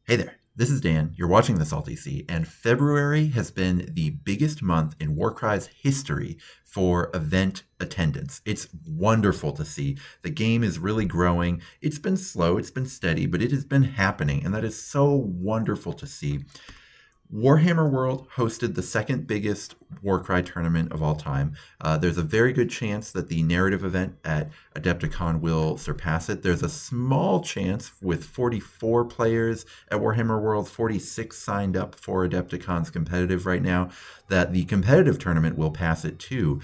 Hey there, this is Dan. You're watching The Salty Sea, and February has been the biggest month in Warcry's history for event attendance. It's wonderful to see. The game is really growing. It's been slow, it's been steady, but it has been happening, and that is so wonderful to see. Warhammer World hosted the second biggest Warcry tournament of all time. There's a very good chance that the narrative event at Adepticon will surpass it. There's a small chance, with 44 players at Warhammer World, 46 signed up for Adepticon's competitive right now, that the competitive tournament will pass it too.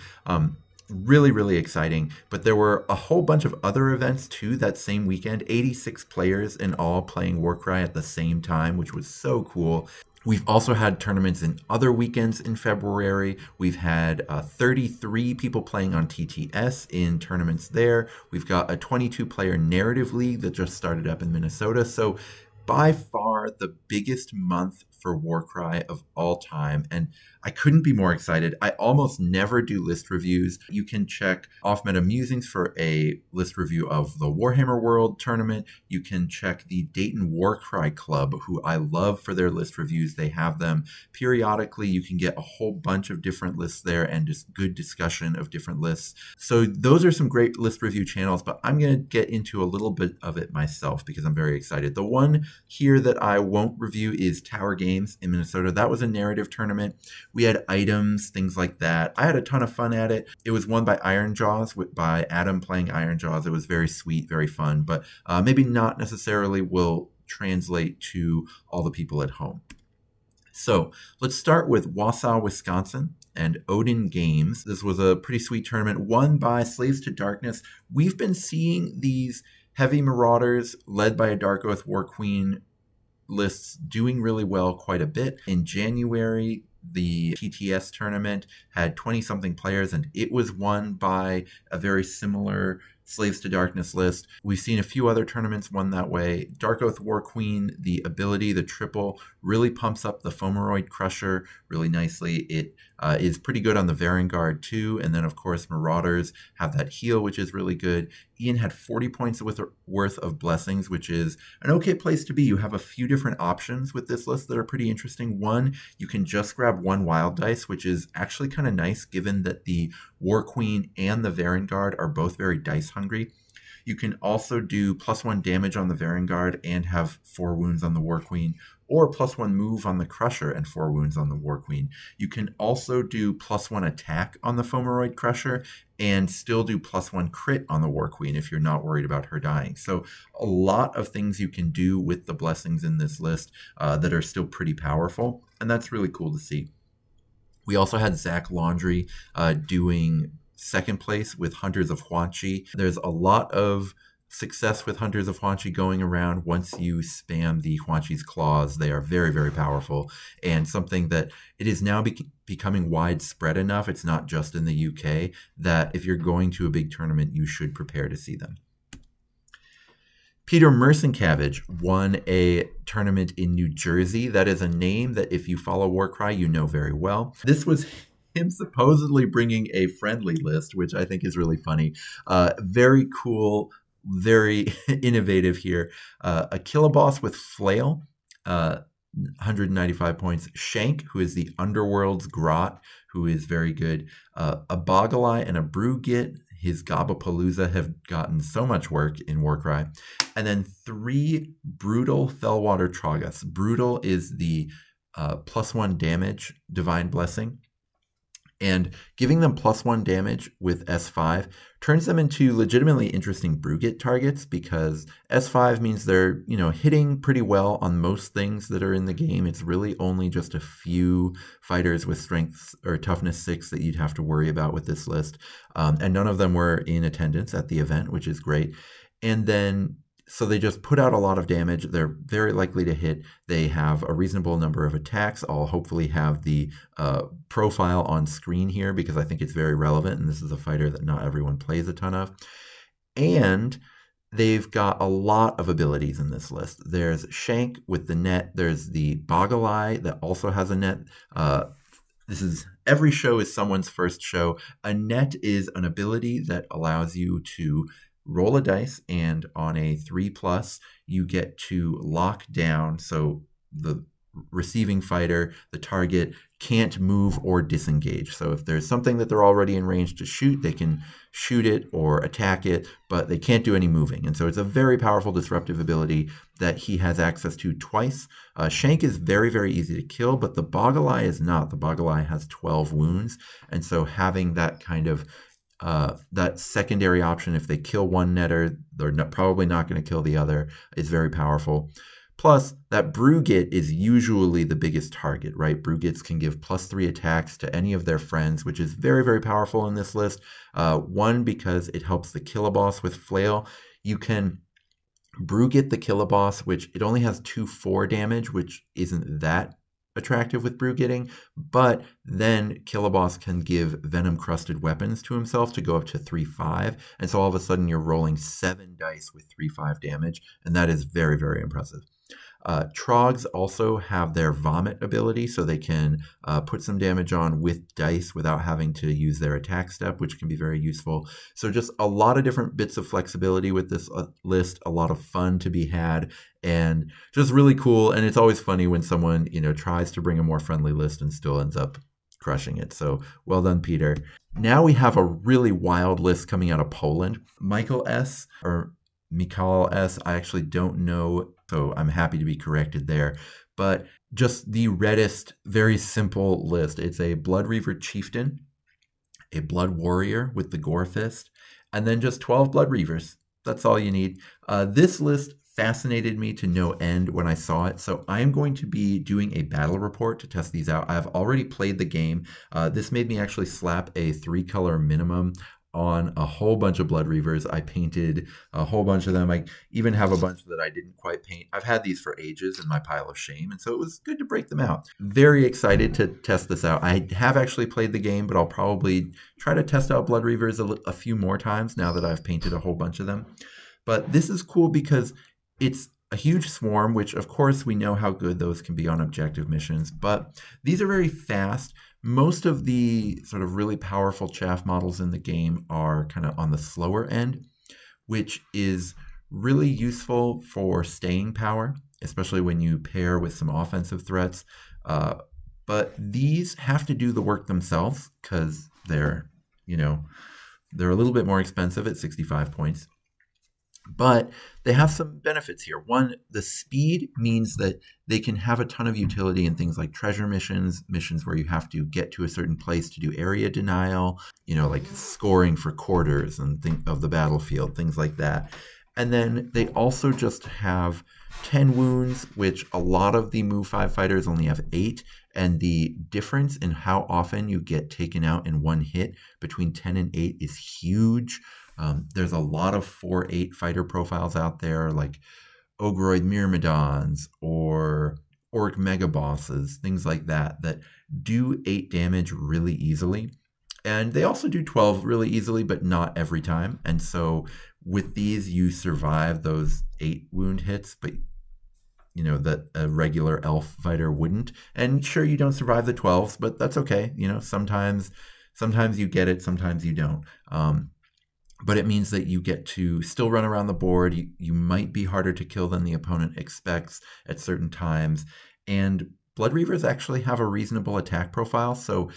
Really exciting. But there were a whole bunch of other events too that same weekend. 86 players in all playing Warcry at the same time, which was so cool. We've also had tournaments in other weekends in February. We've had 33 people playing on TTS in tournaments there. We've got a 22-player narrative league that just started up in Minnesota. So by far the biggest month for Warcry of all time, and I couldn't be more excited. I almost never do list reviews. You can check Off Meta Musings for a list review of the Warhammer World tournament. You can check the Dayton Warcry Club, who I love for their list reviews. They have them periodically. You can get a whole bunch of different lists there and just good discussion of different lists. So those are some great list review channels, but I'm going to get into a little bit of it myself because I'm very excited. The one here that I won't review is Tower Games in Minnesota. That was a narrative tournament. We had items, things like that. I had a ton of fun at it. It was won by Ironjaws, by Adam playing Ironjaws. It was very sweet, very fun, but maybe not necessarily will translate to all the people at home. So let's start with Wausau, Wisconsin and Odin Games. This was a pretty sweet tournament won by Slaves to Darkness. We've been seeing these heavy marauders led by a Dark Oath War Queen lists doing really well quite a bit. In January, the TTS tournament had 20-something players, and it was won by a very similar Slaves to Darkness list. We've seen a few other tournaments won that way. Dark Oath War Queen, the ability, the triple, really pumps up the Fomeroid Crusher really nicely. It is pretty good on the Varangard too, and then of course Marauders have that heal, which is really good. Ian had 40 points worth of blessings, which is an okay place to be. You have a few different options with this list that are pretty interesting. One, you can just grab one wild dice, which is actually kind of nice given that the War Queen and the Varangard are both very dice hungry. You can also do +1 damage on the Varangard and have 4 wounds on the War Queen, or +1 move on the Crusher and 4 wounds on the War Queen. You can also do +1 attack on the Fomeroid Crusher and still do +1 crit on the War Queen if you're not worried about her dying. So a lot of things you can do with the blessings in this list that are still pretty powerful, and that's really cool to see. We also had Zach Laundry doing second place with Hunters of Huanchi. There's a lot of success with Hunters of Huanchi going around. Once you spam the Huanchi's claws, they are very powerful, and something that it is now becoming widespread enough, it's not just in the UK, that if you're going to a big tournament, you should prepare to see them. Peter Mercencavage won a tournament in New Jersey. That is a name that if you follow Warcry, you know very well. This was him supposedly bringing a friendly list, which I think is really funny. Very cool, very innovative here. A Killaboss with Flail, 195 points. Shank, who is the Underworld's Grot, who is very good. A Boggle-Eye and a Brewgit. His Gobapalooza have gotten so much work in Warcry. And then 3 Brutal Fellwater Troggoths. Brutal is the +1 damage Divine Blessing. And giving them +1 damage with S5 turns them into legitimately interesting Brewgit targets, because S5 means they're, hitting pretty well on most things that are in the game. It's really only just a few fighters with strength or toughness 6 that you'd have to worry about with this list. And none of them were in attendance at the event, which is great. And then so they just put out a lot of damage. They're very likely to hit. They have a reasonable number of attacks. I'll hopefully have the profile on screen here because I think it's very relevant, and this is a fighter that not everyone plays a ton of. And they've got a lot of abilities in this list. There's Shank with the net. There's the Boggle-Eye that also has a net. Every show is someone's first show. A net is an ability that allows you to roll a dice, and on a 3+, you get to lock down. So the receiving fighter, the target, can't move or disengage. So if there's something that they're already in range to shoot, they can shoot it or attack it, but they can't do any moving. And so it's a very powerful disruptive ability that he has access to twice. Shank is very, very easy to kill, but the Boggle-Eye is not. The Boggle-Eye has 12 wounds. And so having that kind of that secondary option, if they kill one netter, they're probably not going to kill the other, is very powerful. Plus, that Brugit is usually the biggest target, right? Brugits can give +3 attacks to any of their friends, which is very, very powerful in this list. One, because it helps the Killaboss with Flail. You can Brugit the Killaboss, which it only has 2/4 damage, which isn't that attractive with Brugitting, but then Killaboss can give venom-crusted weapons to himself to go up to 3/5, and so all of a sudden you're rolling 7 dice with 3/5 damage, and that is very, very impressive. Trogs also have their vomit ability, so they can put some damage on with dice without having to use their attack step, which can be very useful. So just a lot of different bits of flexibility with this list, a lot of fun to be had, and just really cool. And it's always funny when someone, tries to bring a more friendly list and still ends up crushing it. So well done, Peter. Now we have a really wild list coming out of Poland. Michael S. or Mikhail S. I actually don't know, so I'm happy to be corrected there. But just the reddest, very simple list. It's a Blood Reaver Chieftain, a Blood Warrior with the Gore Fist, and then just 12 Blood Reavers. That's all you need. This list fascinated me to no end when I saw it, so I am going to be doing a battle report to test these out. I've already played the game. This made me actually slap a 3-color minimum on a whole bunch of Blood Reavers. I painted a whole bunch of them. I even have a bunch that I didn't quite paint. I've had these for ages in my pile of shame, and so it was good to break them out. Very excited to test this out. I have actually played the game, but I'll probably try to test out Blood Reavers a few more times now that I've painted a whole bunch of them. But this is cool because it's a huge swarm, which of course we know how good those can be on objective missions, but these are very fast. Most of the sort of really powerful chaff models in the game are kind of on the slower end, which is really useful for staying power, especially when you pair with some offensive threats. But these have to do the work themselves because they're a little bit more expensive at 65 points. But they have some benefits here. One, the speed means that they can have a ton of utility in things like treasure missions, missions where you have to get to a certain place to do area denial, like scoring for quarters and think of the battlefield, things like that. And then they also just have 10 wounds, which a lot of the Move 5 fighters only have 8. And the difference in how often you get taken out in one hit between 10 and 8 is huge. There's a lot of 4/8 fighter profiles out there, like Ogroid Myrmidons or Orc Megabosses, things like that, that do 8 damage really easily. And they also do 12 really easily, but not every time. And so with these, you survive those 8 wound hits, but that a regular elf fighter wouldn't. And sure, you don't survive the 12s, but that's okay. Sometimes you get it, sometimes you don't. But it means that you get to still run around the board. You might be harder to kill than the opponent expects at certain times. And Blood Reavers actually have a reasonable attack profile, so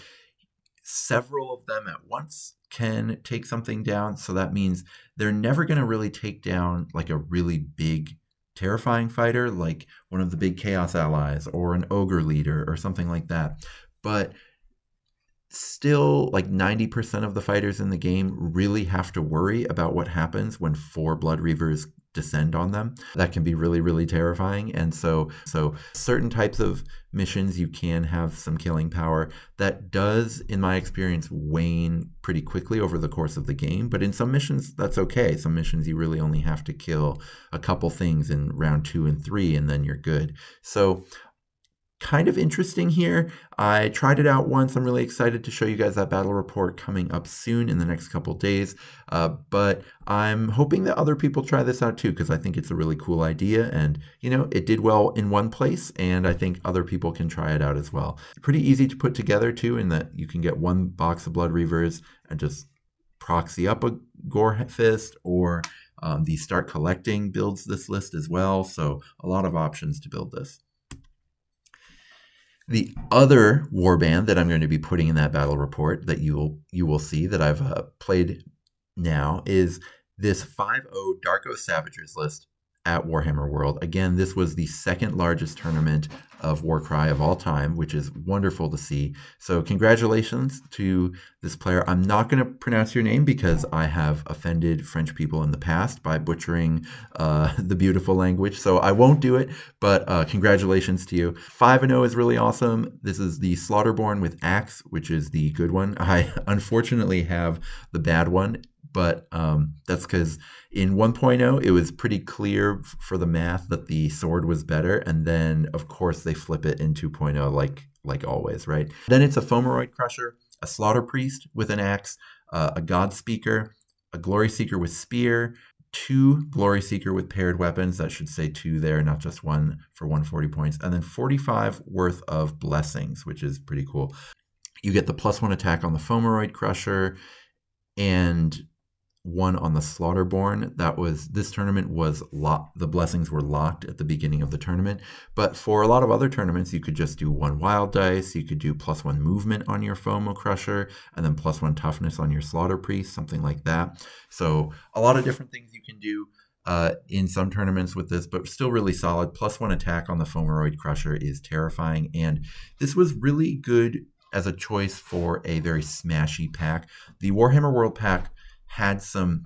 several of them at once can take something down. So that means they're never going to really take down like a really big, terrifying fighter, like one of the big Chaos Allies or an Ogre Leader or something like that. But still, like 90% of the fighters in the game really have to worry about what happens when 4 Blood Reavers descend on them. That can be really, really terrifying. And so certain types of missions, you can have some killing power. That does, in my experience, wane pretty quickly over the course of the game. But in some missions, that's okay. Some missions, you really only have to kill a couple things in round 2 and 3, and then you're good. So kind of interesting here. I tried it out once. I'm really excited to show you guys that battle report coming up soon in the next couple days. But I'm hoping that other people try this out too, because I think it's a really cool idea. And, it did well in one place, and I think other people can try it out as well. Pretty easy to put together too, in that you can get one box of Blood Reavers and just proxy up a Gore Fist, or The Start Collecting builds this list as well, so a lot of options to build this. The other warband that I'm going to be putting in that battle report that you will see that I've played now is this 5-0 Darko Savagers list at Warhammer World. Again, this was the second largest tournament of Warcry of all time, which is wonderful to see. So congratulations to this player. I'm not going to pronounce your name because I have offended French people in the past by butchering the beautiful language. So I won't do it, but congratulations to you. 5-0 is really awesome. This is the Slaughterborn with Axe, which is the good one. I unfortunately have the bad one, but that's because in 1.0, it was pretty clear for the math that the sword was better. And then, of course, they flip it in 2.0 like always, right? Then it's a Fomeroid Crusher, a Slaughter Priest with an axe, a God Speaker, a Glory Seeker with Spear, 2 Glory Seeker with paired weapons. That should say 2 there, not just 1 for 140 points. And then 45 worth of Blessings, which is pretty cool. You get the +1 attack on the Fomeroid Crusher and 1 on the Slaughterborn. This tournament was locked. The blessings were locked at the beginning of the tournament. But for a lot of other tournaments, you could just do 1 wild dice. You could do +1 movement on your Fomo Crusher and then +1 toughness on your Slaughter Priest, something like that. So a lot of different things you can do in some tournaments with this, but still really solid. +1 attack on the Fomeroid Crusher is terrifying. And this was really good as a choice for a very smashy pack. The Warhammer World pack had some,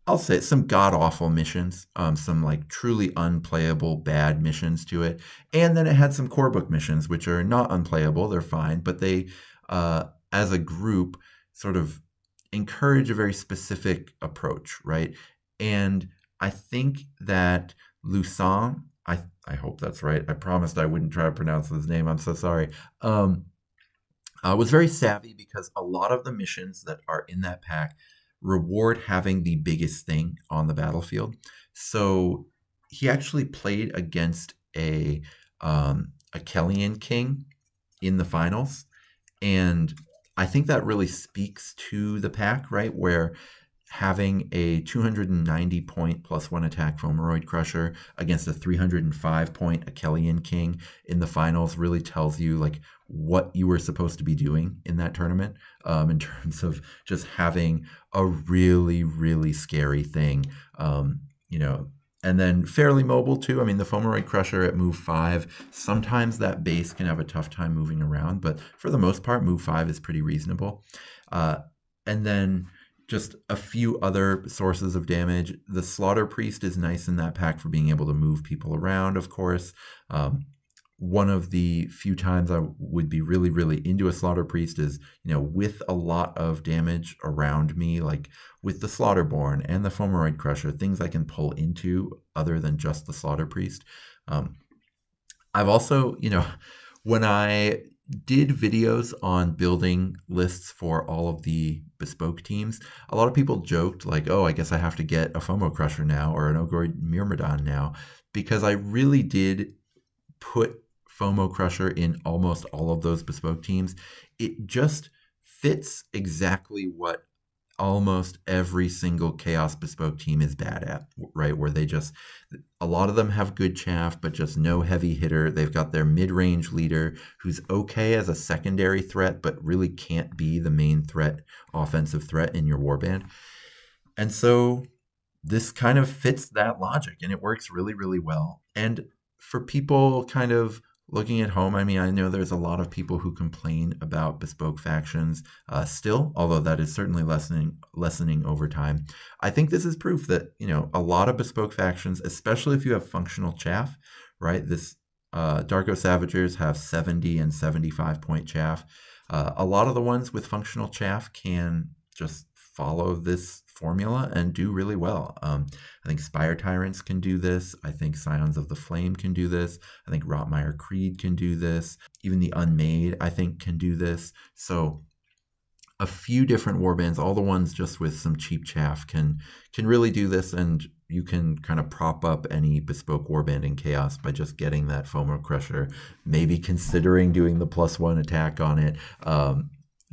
I'll say, some god-awful missions, some like truly unplayable bad missions to it. And then it had some core book missions, which are not unplayable, they're fine, but they, as a group, sort of encourage a very specific approach, right? And I think that Lusan, I hope that's right, I promised I wouldn't try to pronounce his name, I'm so sorry, was very savvy because a lot of the missions that are in that pack reward having the biggest thing on the battlefield. So he actually played against a Kellyan King in the finals. And I think that really speaks to the pack, right? Where having a 290 point +1 attack Fomeroid Crusher against a 305 point Kellyan King in the finals really tells you like what you were supposed to be doing in that tournament, in terms of just having a really, really scary thing, you know, and then fairly mobile too. I mean, the Fomeroid Crusher at move 5, sometimes that base can have a tough time moving around, but for the most part, move 5 is pretty reasonable. And then just a few other sources of damage. The Slaughter Priest is nice in that pack for being able to move people around, of course. One of the few times I would be really, really into a Slaughter Priest is, you know, with a lot of damage around me, like with the Slaughterborn and the Fomeroid Crusher, things I can pull into other than just the Slaughter Priest. I've also, you know, when I did videos on building lists for all of the bespoke teams, a lot of people joked like, oh, I guess I have to get a Fomo Crusher now or an Ogroid Myrmidon now, because I really did put Fomo Crusher in almost all of those bespoke teams. It just fits exactly what almost every single Chaos bespoke team is bad at, right? Where they just, a lot of them have good chaff, but just no heavy hitter. They've got their mid-range leader who's okay as a secondary threat, but really can't be the main threat, offensive threat in your warband. And so this kind of fits that logic and it works really, really well. And for people kind of looking at home, I mean, I know there's a lot of people who complain about bespoke factions still, although that is certainly lessening over time. I think this is proof that, you know, a lot of bespoke factions, especially if you have functional chaff, right? This Darko Savagers have 70 and 75 point chaff. A lot of the ones with functional chaff can just follow this formula and do really well. I think Spire Tyrants can do this. I think Scions of the Flame can do this. I think Rotmire Creed can do this. Even the Unmade, I think, can do this. So a few different warbands, all the ones just with some cheap chaff can really do this, and you can kind of prop up any bespoke warband in Chaos by just getting that Fomo Crusher, maybe considering doing the +1 attack on it.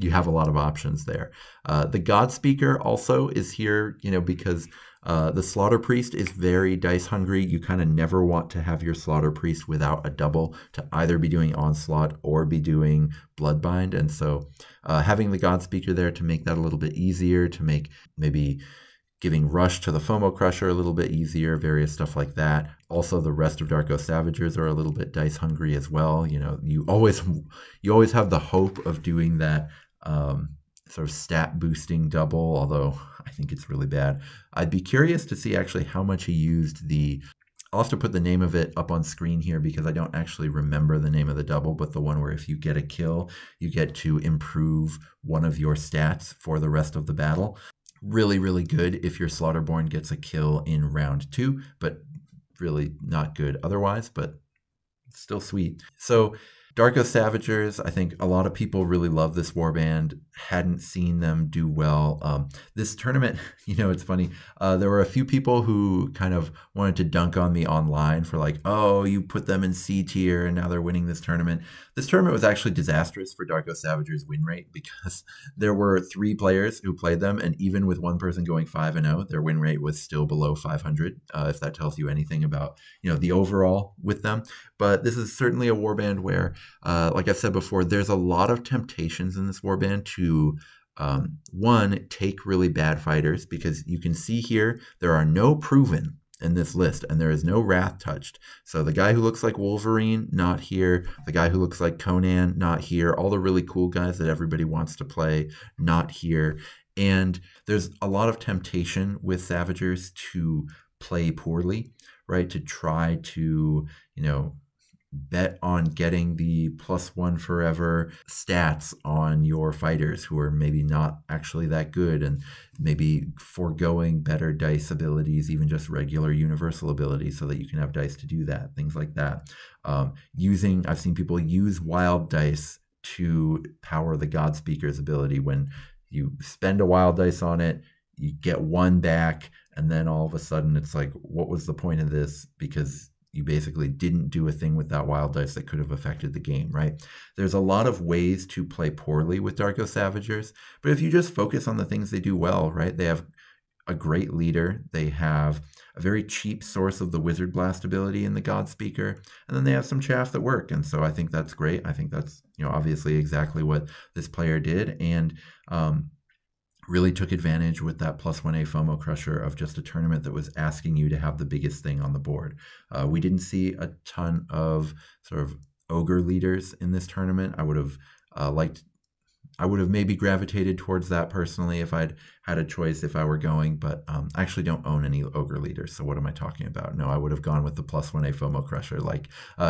You have a lot of options there. The God Speaker also is here, you know, because The Slaughter Priest is very dice hungry. You kind of never want to have your Slaughter Priest without a double to either be doing Onslaught or be doing Bloodbind. And so having the God Speaker there to make that a little bit easier, to make maybe giving Rush to the FOMO Crusher a little bit easier, various stuff like that. Also, the rest of Darko Savagers are a little bit dice hungry as well. You know, you always have the hope of doing that sort of stat boosting double, although I think it's really bad. I'd be curious to see actually how much he used the... I'll have to put the name of it up on screen here because I don't actually remember the name of the double, but the one where if you get a kill, you get to improve one of your stats for the rest of the battle. Really, really good if your Slaughterborn gets a kill in round 2, but really not good otherwise, but still sweet. So Darko Savagers, I think a lot of people really love this warband, hadn't seen them do well. This tournament, you know, it's funny. There were a few people who kind of wanted to dunk on me online for like, oh, you put them in C tier and now they're winning this tournament. This tournament was actually disastrous for Darko Savagers' win rate because there were 3 players who played them, and even with one person going 5-0, their win rate was still below 500, if that tells you anything about, you know, the overall with them. But this is certainly a warband where, like I said before, there's a lot of temptations in this warband to, one, take really bad fighters, because you can see here there are no proven in this list, and there is no Wrath touched. So the guy who looks like Wolverine, not here. The guy who looks like Conan, not here. All the really cool guys that everybody wants to play, not here. And there's a lot of temptation with Savagers to play poorly, right? To try to, you know, bet on getting the +1 forever stats on your fighters who are maybe not actually that good, and maybe foregoing better dice abilities, even just regular universal abilities, so that you can have dice to do that, things like that. I've seen people use wild dice to power the God Speaker's ability. When you spend a wild dice on it, you get 1 back, and then all of a sudden it's like, what was the point of this? Because you basically didn't do a thing with that wild dice that could have affected the game, right? There's a lot of ways to play poorly with Darko Savagers, but if you just focus on the things they do well, right? They have a great leader. They have a very cheap source of the Wizard Blast ability in the God Speaker, and then they have some chaff that work. And so I think that's great. I think that's, you know, obviously exactly what this player did, and really took advantage with that +1A FOMO Crusher of just a tournament that was asking you to have the biggest thing on the board. We didn't see a ton of sort of ogre leaders in this tournament. I would have maybe gravitated towards that personally if I'd had a choice if I were going, but I actually don't own any ogre leaders, so what am I talking about? No, I would have gone with the +1A FOMO Crusher,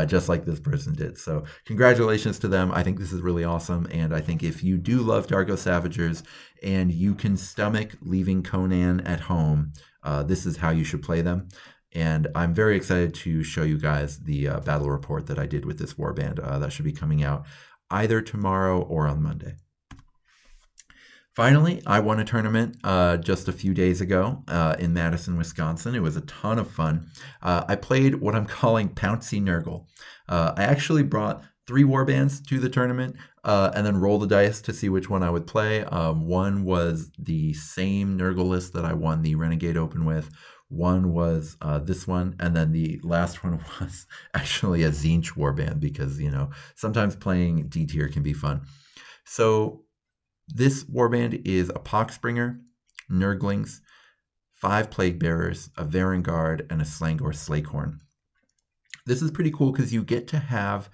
just like this person did. So congratulations to them. I think this is really awesome, and I think if you do love Darko Savagers and you can stomach leaving Conan at home, this is how you should play them. And I'm very excited to show you guys the battle report that I did with this warband. That should be coming out either tomorrow or on Monday. Finally, I won a tournament just a few days ago in Madison, Wisconsin. It was a ton of fun. I played what I'm calling Pouncy Nurgle. I actually brought 3 warbands to the tournament and then roll the dice to see which one I would play. One was the same Nurgle list that I won the Renegade Open with. One was this one, and then the last one was actually a Tzeentch warband because, you know, sometimes playing D tier can be fun. So this warband is a Poxbringer, Nurglings, 5 Plague Bearers, a Varangard, and a Slangor Slakehorn. This is pretty cool because you get to have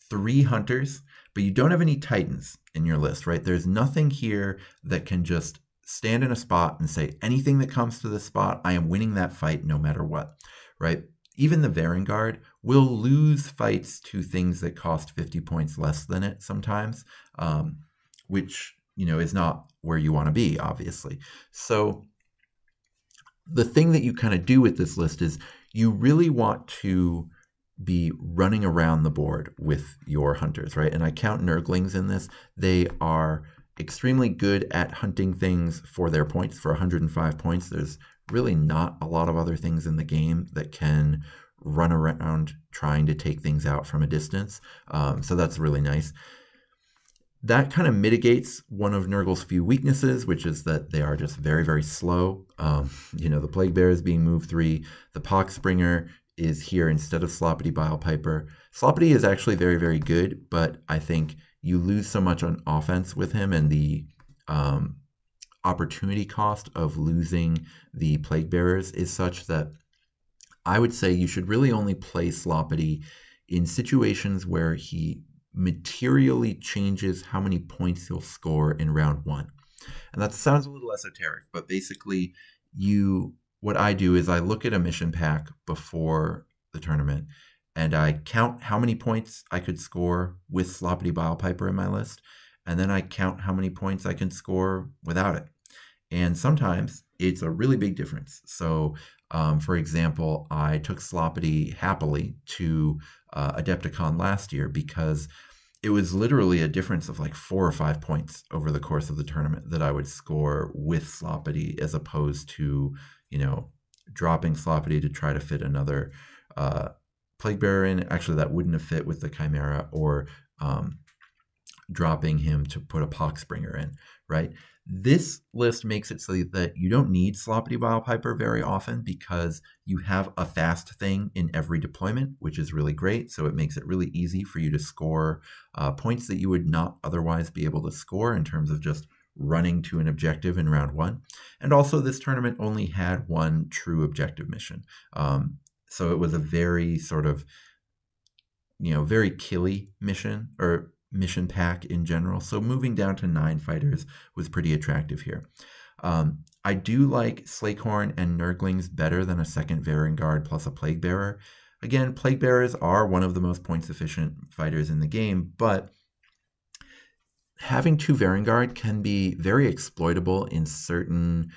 3 Hunters, but you don't have any Titans in your list, right? There's nothing here that can just stand in a spot and say, anything that comes to this spot, I am winning that fight no matter what, right? Even the Varangard will lose fights to things that cost 50 points less than it sometimes, which, you know, is not where you want to be, obviously. So the thing that you kind of do with this list is you really want to be running around the board with your hunters, right? And I count Nurglings in this. They are extremely good at hunting things for their points, for 105 points. There's really not a lot of other things in the game that can run around trying to take things out from a distance. So that's really nice. that kind of mitigates one of Nurgle's few weaknesses, which is that they are just very, very slow. The Plague Bear is being moved 3. The Poxbringer is here instead of Sloppity Bilepiper. Sloppity is actually very, very good, but I think you lose so much on offense with him, and the opportunity cost of losing the Plague Bearers is such that I would say you should really only play Sloppity in situations where he materially changes how many points he'll score in round 1. And that sounds a little esoteric, but basically what I do is I look at a mission pack before the tournament and I count how many points I could score with Sloppity Bilepiper in my list, and then I count how many points I can score without it. And sometimes it's a really big difference. So, for example, I took Sloppity happily to Adepticon last year because it was literally a difference of like 4 or 5 points over the course of the tournament that I would score with Sloppity, as opposed to, dropping Sloppity to try to fit another Plague Bearer in. Actually, that wouldn't have fit with the Chimera, or dropping him to put a Poxbringer in, right? This list makes it so that you don't need Sloppity Bilepiper very often because you have a fast thing in every deployment, which is really great. So it makes it really easy for you to score points that you would not otherwise be able to score in terms of just running to an objective in round 1. And also this tournament only had one true objective mission. So it was a very sort of, very killy mission, or mission pack in general. So moving down to 9 fighters was pretty attractive here. I do like Slakehorn and Nurglings better than a second Varangard plus a Plague Bearer. Again, Plague Bearers are one of the most points efficient fighters in the game, but having 2 Varangard can be very exploitable in certain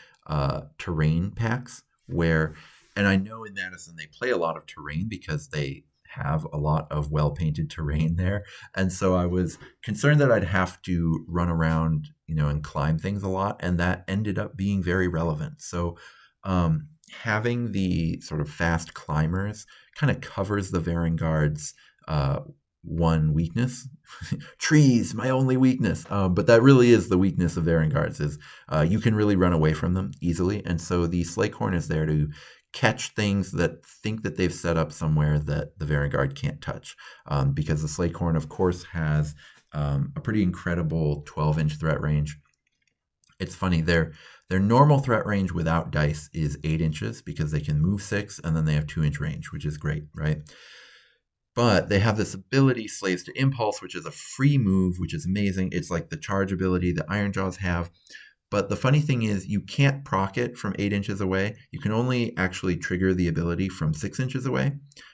terrain packs and I know in Madison they play a lot of terrain because they have a lot of well-painted terrain there. And so I was concerned that I'd have to run around, and climb things a lot. And that ended up being very relevant. So having the sort of fast climbers kind of covers the Varangard's one weakness. Trees, my only weakness. But that really is the weakness of Varangards, is you can really run away from them easily. And so the Slakehorn is there to catch things that think that they've set up somewhere that the Varangard can't touch. Because the Slakehorn, of course, has a pretty incredible 12-inch threat range. It's funny, their normal threat range without dice is 8 inches because they can move 6 and then they have 2-inch range, which is great, right? But they have this ability, Slaves to Impulse, which is a free move, which is amazing. It's like the charge ability that Ironjaws have. But the funny thing is you can't proc it from 8 inches away. You can only actually trigger the ability from 6 inches away.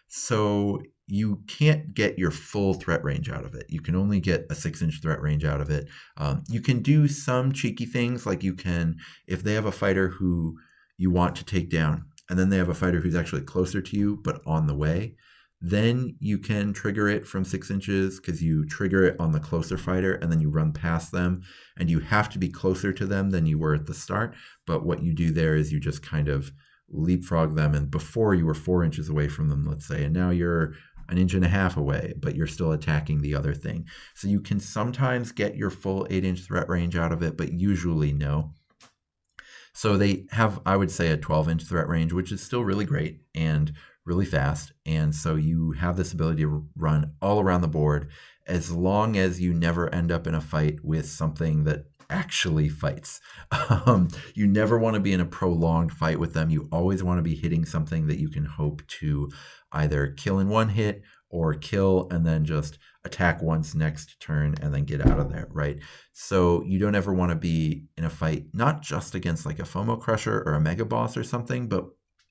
So you can't get your full threat range out of it. You can only get a 6-inch threat range out of it. You can do some cheeky things, like you can, if they have a fighter who you want to take down, and then they have a fighter who's actually closer to you but on the way, then you can trigger it from 6 inches because you trigger it on the closer fighter and then you run past them, and you have to be closer to them than you were at the start. But what you do there is you just kind of leapfrog them, and before you were 4 inches away from them, let's say, and now you're 1.5 inches away, but you're still attacking the other thing. So you can sometimes get your full 8-inch threat range out of it, but usually no. So they have, I would say, a 12-inch threat range, which is still really great and really fast. And so you have this ability to run all around the board as long as you never end up in a fight with something that actually fights. You never want to be in a prolonged fight with them. You always want to be hitting something that you can hope to either kill in one hit or kill and then just attack once next turn and then get out of there, right? So you don't ever want to be in a fight, not just against like a FOMO Crusher or a Mega Boss or something, but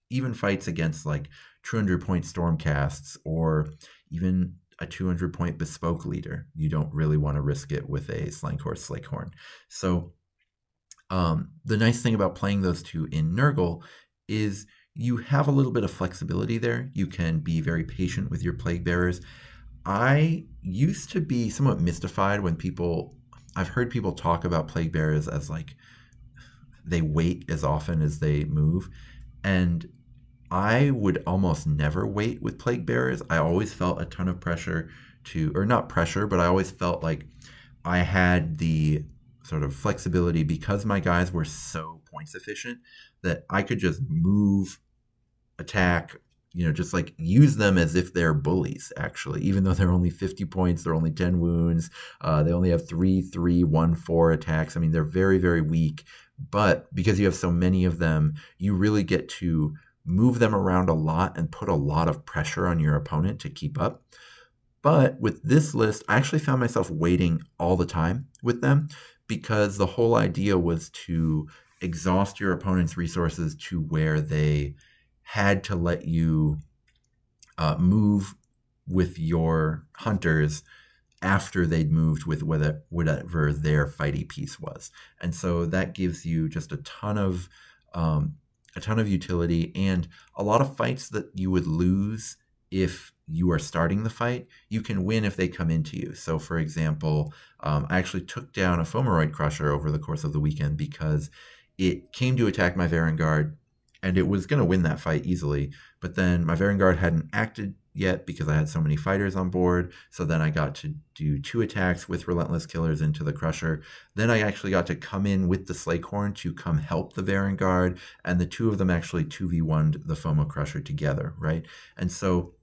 even fights against like 200-point Stormcasts or even a 200-point Bespoke Leader. You don't really want to risk it with a Slangehorse Slakehorn. So the nice thing about playing those two in Nurgle is you have a little bit of flexibility there. You can be very patient with your Plague Bearers. I used to be somewhat mystified when I've heard people talk about Plague Bearers as like they wait as often as they move. And I would almost never wait with Plague Bearers. I always felt a ton of pressure or not pressure, but I always felt like I had the sort of flexibility because my guys were so points efficient that I could just move, attack, just like use them as if they're bullies, actually. Even though they're only 50 points, they're only 10 wounds, they only have 3, 3, 1, 4 attacks. I mean, they're very, very weak. But because you have so many of them, you really get to move them around a lot and put a lot of pressure on your opponent to keep up. But with this list, I actually found myself waiting all the time with them because the whole idea was to exhaust your opponent's resources to where they had to let you move with your hunters after they'd moved with whatever their fighty piece was. And so that gives you just a ton of utility, and a lot of fights that you would lose if you are starting the fight, you can win if they come into you. So for example, I actually took down a Fomeroid Crusher over the course of the weekend because it came to attack my Varangard, and it was going to win that fight easily. But then my Varangard hadn't acted yet because I had so many fighters on board. So then I got to do 2 attacks with Relentless Killers into the Crusher. Then I actually got to come in with the Slakehorn to come help the Varangard, and the 2 of them actually 2v1'd the Fomo Crusher together, right? And so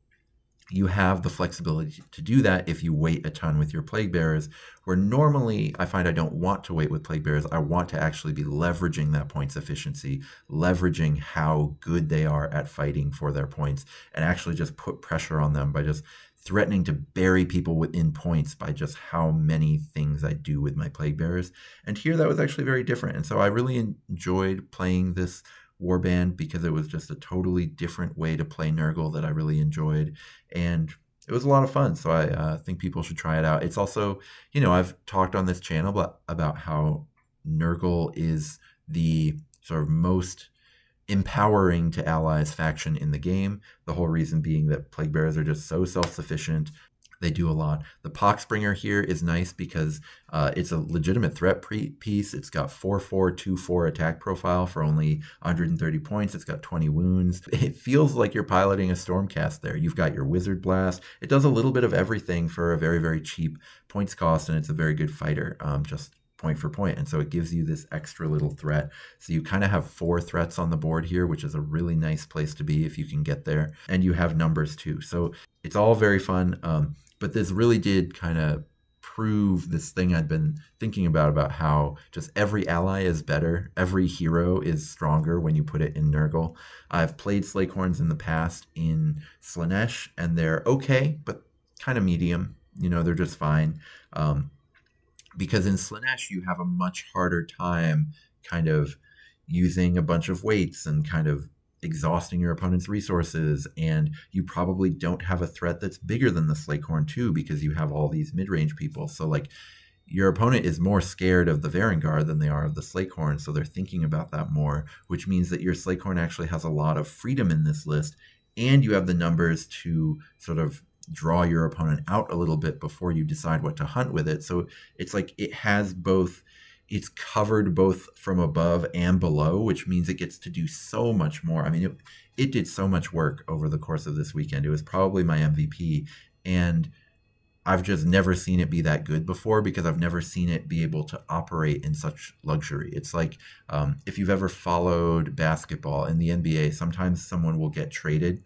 you have the flexibility to do that if you wait a ton with your Plague Bearers, where normally I find I don't want to wait with Plague Bearers. I want to actually be leveraging that points efficiency, leveraging how good they are at fighting for their points, and actually just put pressure on them by just threatening to bury people within points by just how many things I do with my Plague Bearers. And here that was actually very different. And so I really enjoyed playing this warband because it was just a totally different way to play Nurgle that I really enjoyed, and it was a lot of fun. So I think people should try it out. It's also, I've talked on this channel about how Nurgle is the sort of most empowering to allies faction in the game. The whole reason being that Plague Bearers are just so self-sufficient. They do a lot. The Poxbringer here is nice because it's a legitimate threat piece. It's got 4/4/2/4 attack profile for only 130 points. It's got 20 wounds. It feels like you're piloting a Stormcast there. You've got your Wizard Blast. It does a little bit of everything for a very, very cheap points cost, and it's a very good fighter, just point for point. And so it gives you this extra little threat. So you kind of have 4 threats on the board here, which is a really nice place to be if you can get there. And you have numbers too. So it's all very fun. But this really did kind of prove this thing I'd been thinking about how just every ally is better. Every hero is stronger when you put it in Nurgle. I've played Slakehorns in the past in Slaanesh, and they're okay, but kind of medium. They're just fine. Because in Slaanesh, you have a much harder time kind of using a bunch of weights and kind of exhausting your opponent's resources, and you probably don't have a threat that's bigger than the Slakehorn too because you have all these mid-range people. So like your opponent is more scared of the Varangard than they are of the Slakehorn, so they're thinking about that more, which means that your Slakehorn actually has a lot of freedom in this list, and you have the numbers to sort of draw your opponent out a little bit before you decide what to hunt with it. So it's like it has both. It's covered both from above and below, which means it gets to do so much more. I mean, it did so much work over the course of this weekend. It was probably my MVP, and I've just never seen it be that good before because I've never seen it be able to operate in such luxury. It's like if you've ever followed basketball in the NBA, sometimes someone will get traded,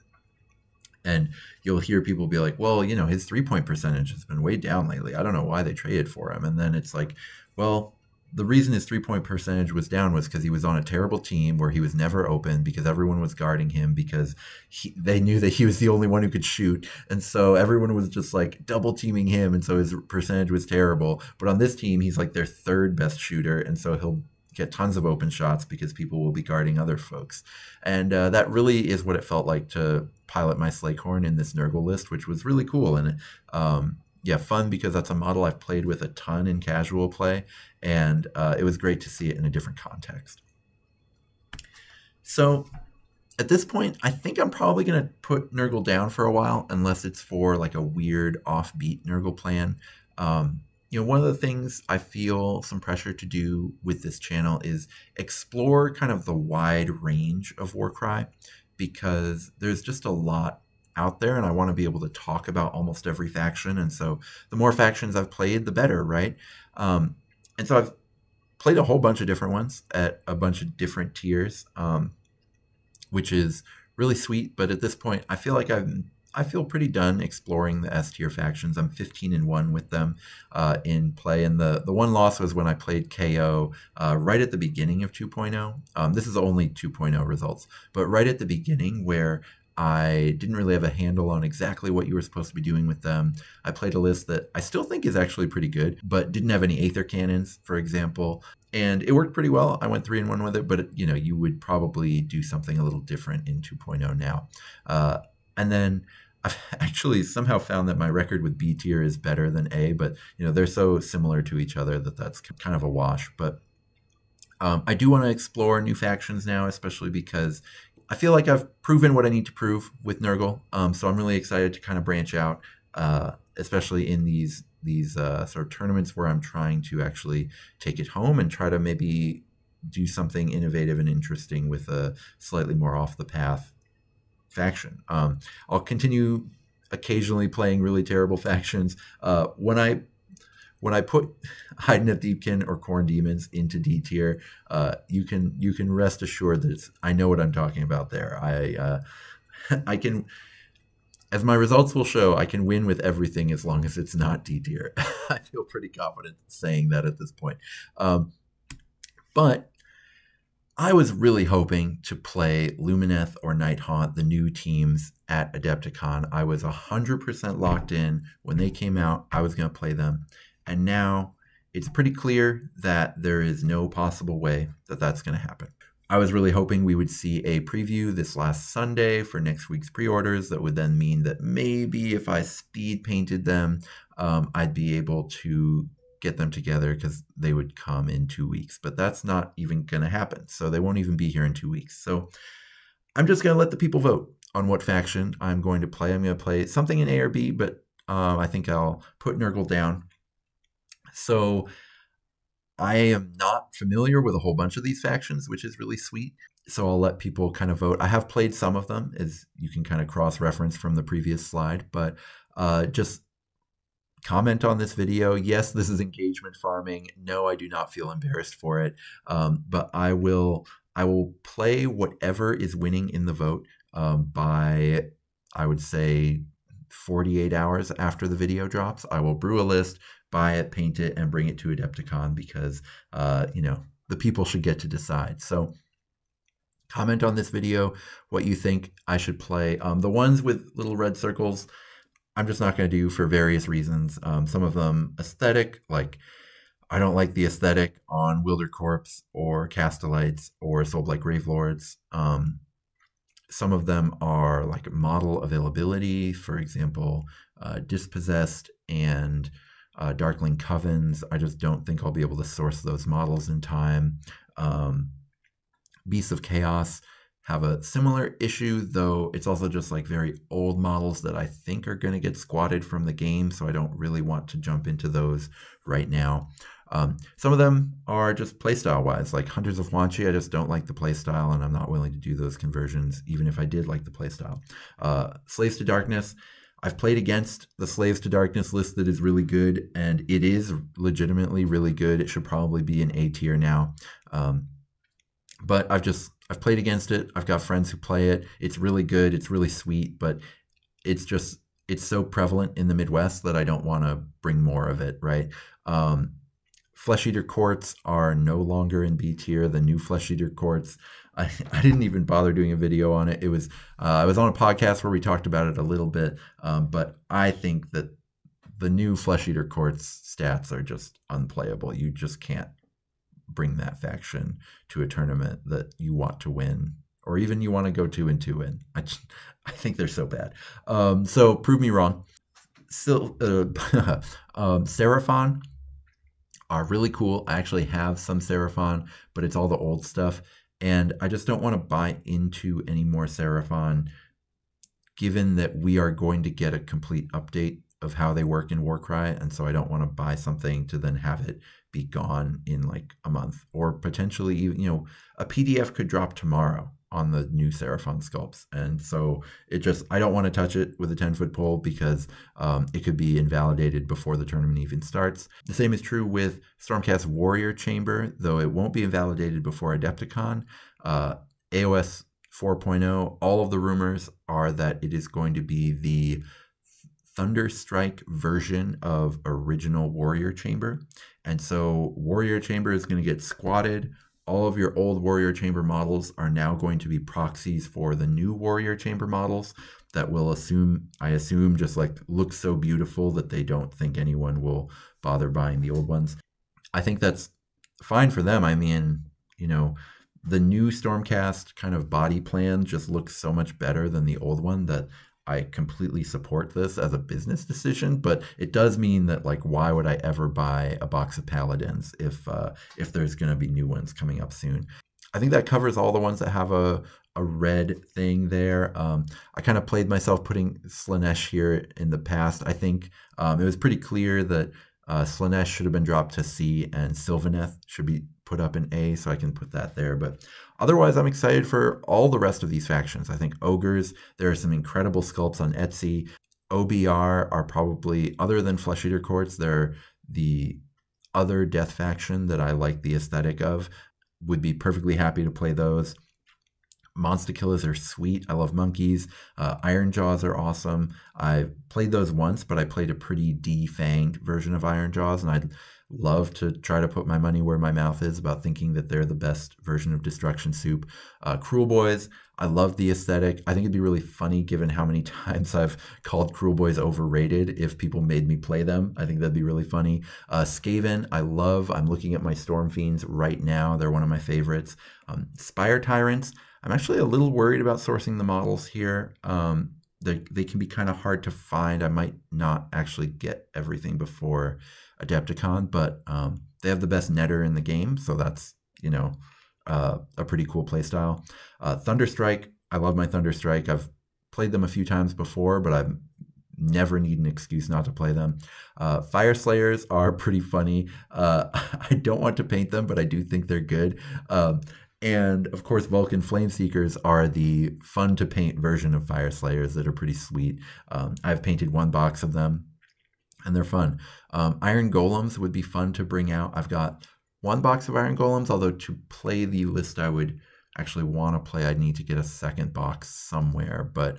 and you'll hear people be like, well, his three-point percentage has been way down lately. I don't know why they traded for him. And then it's like, well, the reason his three-point percentage was down was because he was on a terrible team where he was never open because everyone was guarding him because they knew that he was the only one who could shoot. And so everyone was just like double teaming him. And so his percentage was terrible. But on this team, he's like their 3rd best shooter. And so he'll get tons of open shots because people will be guarding other folks. And that really is what it felt like to pilot my Slakehorn in this Nurgle list, which was really cool. And yeah, fun because that's a model I've played with a ton in casual play, and it was great to see it in a different context. So at this point, I think I'm probably going to put Nurgle down for a while, unless it's for like a weird offbeat Nurgle plan. One of the things I feel some pressure to do with this channel is explore kind of the wide range of Warcry, because there's just a lot out there, and I want to be able to talk about almost every faction. And so the more factions I've played, the better, right? And so I've played a whole bunch of different ones at a bunch of different tiers, which is really sweet. But at this point, I feel like I feel pretty done exploring the S tier factions. I'm 15-1 with them in play, and the one loss was when I played KO right at the beginning of 2.0. This is only 2.0 results, but right at the beginning where I didn't really have a handle on exactly what you were supposed to be doing with them. I played a list that I still think is actually pretty good, but didn't have any Aether Cannons, for example. And it worked pretty well. I went 3-1 with it, but you know, you would probably do something a little different in 2.0 now. And then I've actually somehow found that my record with B tier is better than A, but you know, they're so similar to each other that that's kind of a wash. But I do want to explore new factions now, especially because I feel like I've proven what I need to prove with Nurgle. So I'm really excited to kind of branch out, especially in these sort of tournaments where I'm trying to actually take it home and try to maybe do something innovative and interesting with a slightly more off the path faction. I'll continue occasionally playing really terrible factions. When I put Hidden of Deepkin or Corn Demons into D tier, you can rest assured that I know what I'm talking about there. I can, as my results will show, I can win with everything as long as it's not D tier. I feel pretty confident saying that at this point. But I was really hoping to play Lumineth or Nighthaunt, the new teams at Adepticon. I was 100% locked in. When they came out, I was going to play them. And now it's pretty clear that there is no possible way that that's going to happen. I was really hoping we would see a preview this last Sunday for next week's pre-orders. That would then mean that maybe if I speed painted them, I'd be able to get them together because they would come in 2 weeks. But that's not even going to happen. So they won't even be here in 2 weeks. So I'm just going to let the people vote on what faction I'm going to play. I'm going to play something in A or B, but I think I'll put Nurgle down. So I am not familiar with a whole bunch of these factions, which is really sweet. So I'll let people kind of vote. I have played some of them, as you can kind of cross-reference from the previous slide, but just comment on this video. Yes, this is engagement farming. No, I do not feel embarrassed for it. But I will play whatever is winning in the vote by, I would say, 48 hours after the video drops. I will brew a list, buy it, paint it, and bring it to Adepticon because, you know, the people should get to decide. So comment on this video what you think I should play. The ones with little red circles, I'm just not going to do for various reasons. Some of them aesthetic, like I don't like the aesthetic on Wilder Corpse or Castellites or Soulblight Gravelords. Some of them are like model availability, for example, Dispossessed and Darkling Covens. I just don't think I'll be able to source those models in time. Beasts of Chaos have a similar issue, though it's also just like very old models that I think are going to get squatted from the game, so I don't really want to jump into those right now. Some of them are just playstyle-wise, like Hunters of Wanchi. I just don't like the playstyle, and I'm not willing to do those conversions, even if I did like the playstyle. Slaves to Darkness. I've played against the Slaves to Darkness list that is really good, and it is legitimately really good. It should probably be an A tier now. But I've played against it. I've got friends who play it. It's really good. It's really sweet, but it's so prevalent in the Midwest that I don't want to bring more of it, right? Flesh Eater Courts are no longer in B tier. The new Flesh Eater Courts, I didn't even bother doing a video on it. It was I was on a podcast where we talked about it a little bit, but I think that the new Flesh Eater Courts stats are just unplayable. You just can't bring that faction to a tournament that you want to win, or even you want to go 2-2 in. I think they're so bad. So prove me wrong. Still, Seraphon are really cool. I actually have some Seraphon, but it's all the old stuff. And I just don't want to buy into any more Seraphon, given that we are going to get a complete update of how they work in Warcry. And so I don't want to buy something to then have it be gone in like a month, or potentially even, you know, a PDF could drop tomorrow on the new Seraphon sculpts. And so I don't want to touch it with a 10-foot pole because it could be invalidated before the tournament even starts. The same is true with Stormcast Warrior Chamber, though it won't be invalidated before Adepticon. AOS 4.0, all of the rumors are that it is going to be the Thunderstrike version of original Warrior Chamber. And so Warrior Chamber is going to get squatted. All of your old Warrior Chamber models are now going to be proxies for the new Warrior Chamber models that will I assume, just like look so beautiful that they don't think anyone will bother buying the old ones. I think that's fine for them. I mean, the new Stormcast kind of body plan just looks so much better than the old one that I completely support this as a business decision, but it does mean that, like, why would I ever buy a box of Paladins if there's going to be new ones coming up soon? I think that covers all the ones that have a red thing there. I kind of played myself putting Slaanesh here in the past. I think it was pretty clear that Slaanesh should have been dropped to C and Sylvaneth should be put up in A, so I can put that there. But otherwise, I'm excited for all the rest of these factions. I think Ogres, there are some incredible sculpts on Etsy. OBR are probably, other than Flesh Eater Courts, they're the other death faction that I like the aesthetic of. Would be perfectly happy to play those. Monster Killers are sweet. I love monkeys. Iron Jaws are awesome. I played those once, but I played a pretty defanged version of Iron Jaws, and I'd love to try to put my money where my mouth is about thinking that they're the best version of Destruction Soup. Cruel Boys, I love the aesthetic. I think it'd be really funny given how many times I've called Cruel Boys overrated if people made me play them. I think that'd be really funny. Skaven, I'm looking at my Storm Fiends right now. They're one of my favorites. Spire Tyrants, I'm actually a little worried about sourcing the models here. They can be kind of hard to find. I might not actually get everything before Adepticon, but they have the best netter in the game, so that's a pretty cool playstyle. Thunderstrike, I love my Thunderstrike. I've played them a few times before, but I've never need an excuse not to play them. Fire Slayers are pretty funny. I don't want to paint them, but I do think they're good. And of course, Vulcan Flameseekers are the fun to paint version of Fire Slayers that are pretty sweet. I've painted one box of them, and they're fun. Iron Golems would be fun to bring out. I've got one box of Iron Golems, although to play the list I would actually want to play, I'd need to get a second box somewhere. But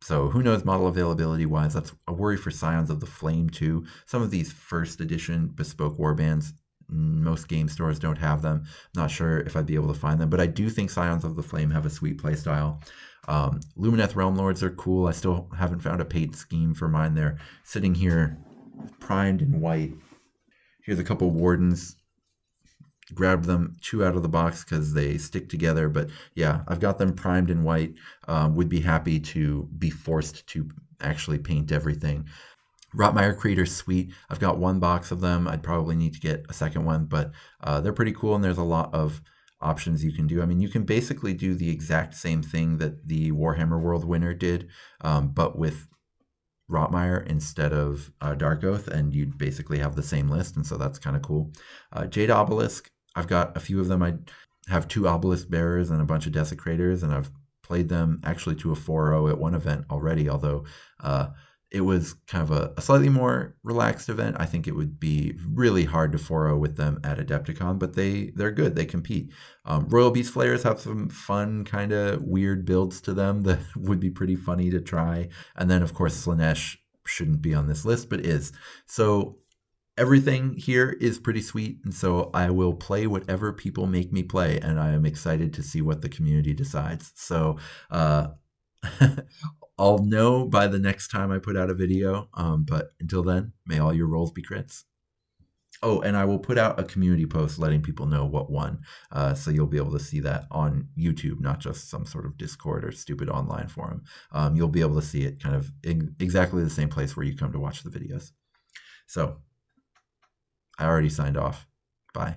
so who knows model availability wise. That's a worry for Scions of the Flame too. Some of these first edition bespoke warbands, most game stores don't have them. Not sure if I'd be able to find them, but I do think Scions of the Flame have a sweet playstyle. Lumineth Realm Lords are cool. I still haven't found a paint scheme for mine. They're sitting here primed in white. Here's a couple Wardens. Grabbed them 2 out of the box because they stick together, but yeah, I've got them primed in white. Would be happy to be forced to actually paint everything. Rotmire Creator's sweet. I've got one box of them. I'd probably need to get a second one, but they're pretty cool, and there's a lot of options you can do. I mean, you can basically do the exact same thing that the Warhammer World winner did, but with Rotmire instead of Dark Oath, and you'd basically have the same list, and so that's kind of cool. Jade Obelisk, I've got a few of them. I have 2 Obelisk Bearers and a bunch of Desecrators, and I've played them actually to a 4-0 at one event already, although it was kind of a slightly more relaxed event. I think it would be really hard to 4-0 with them at Adepticon, but they're good. They compete. Royal Beast Flayers have some fun, kind of weird builds to them that would be pretty funny to try. And then, of course, Slaanesh shouldn't be on this list, but is. So everything here is pretty sweet, and so I will play whatever people make me play, and I am excited to see what the community decides. So I'll know by the next time I put out a video, but until then, may all your rolls be crits. Oh, and I will put out a community post letting people know what won, so you'll be able to see that on YouTube, not just some sort of Discord or stupid online forum. You'll be able to see it kind of exactly the same place where you come to watch the videos. So I already signed off. Bye.